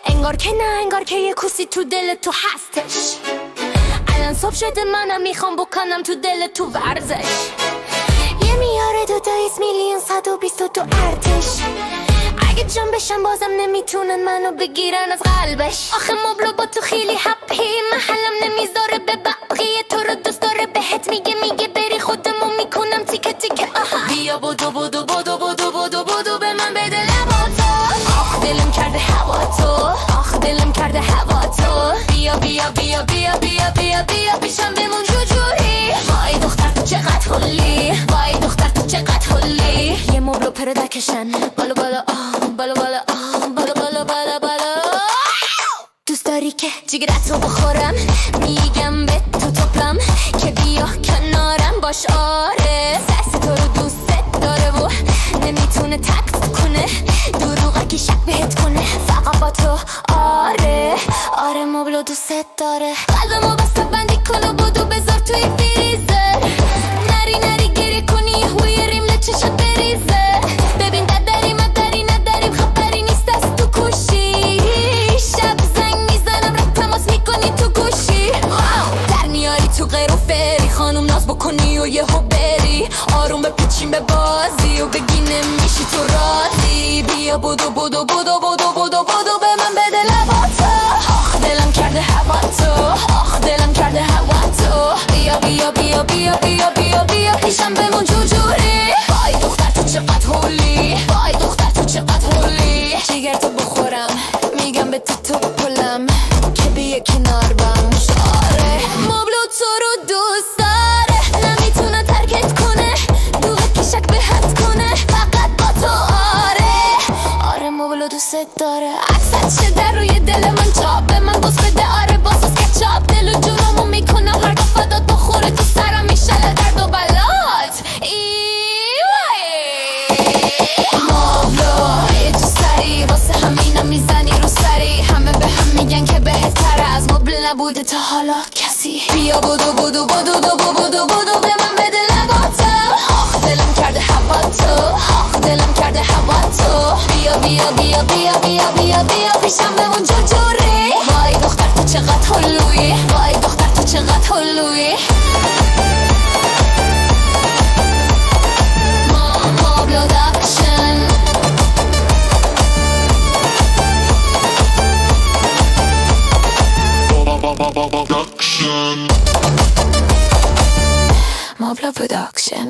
انگار که نه، انگار که یه کوسی تو دل تو هستش. الان صبح شده منم میخوام بکنم تو دل تو ورزش. یه میاره 2,000,000,122 ارتش. اگه جان بشم بازم نمیتونن منو بگیرن از قلبش. آخه مبلو با تو خیلی هپی، محلم نمیذاره به بقیه. تو رو دوست داره بهت میگه بری خودمو میکنم تیکه تیکه. بیا بدو بدو بدو بدو بدو بدو به من بده لباتو. آخ دلم کرده هوا تو، آخ دلم کرده هوا تو. بیا بیا بیا بیا بیا بیا بیا پیشم بمون جوجوری. وای دختر تو چقدر هلی، وای دختر تو چقدر هلی. یه مبلو پردکشن بالا بالا بالا بالا بالا بالا بالا بالا. دوست داری که جگرت رو بخورم، میگم به تو توپلم که بیا کنارم باش. آره سرس تو رو دوست داره و نمیتونه تکت کنه، دروغه که شک بهت کنه فقط با تو. آره آره مبلو دوست داره. قلبمو بسته بندی کن و بدو بذار توی فریزر. نری نری گریه کنی یه ریمله چشت بریزه. ببین ددری مدری نداریم خبری نیست از تو کوشی. شب زنگ میزنم رفت تماس میکنی تو گوشی. در میاری تو غیر و فری، خانم ناز بکنی و یهو بری. آروم بپیچیم به بازی و بگی نمیشی تو راضی. بیا بدو بدو بدو بدو بدو بدو به من بده لباتو. آخ دلم کرده هوا تو، آخ دلم کرده هوا تو. بیا بیا بیا بیا بیا بیا بیا پیشم بمون جوجوری. وای دختر تو چقدر هولی، وای دختر تو چقدر هولی. جگر تو بخورم میگم به تو پلم که بیا کنار بام. آره مبلو تو رو دوست داره، نمیتونه ترکت کنه، دوغه که شک بهت کنه فقط با تو. آره آره مبلو دوست داره. عکست شده روی دل من چاپه، من بوس بده آره باساس کچاپ. دل و جونمو میکنم هر دفعه داد بخوره تو سرم میشله درد و بلات. مبلو تو سری واسه همینم میزنی رو سری. همه به هم میگن که بهتر از مبل نبوده تا حالا کسی. بیا بدو بدو بدو بدو بدو بدو به من بده لباتو. آخ دلم کرده هوا تو، آخ دلم کرده هوا تو. بیا بیا بیا بیا بیا بیا بیا پیشم بمون جوجوری. وای دختر تو چقدر هلویی، وای دختر تو چقدر هلویی. مبلو داکشن Moblo Production.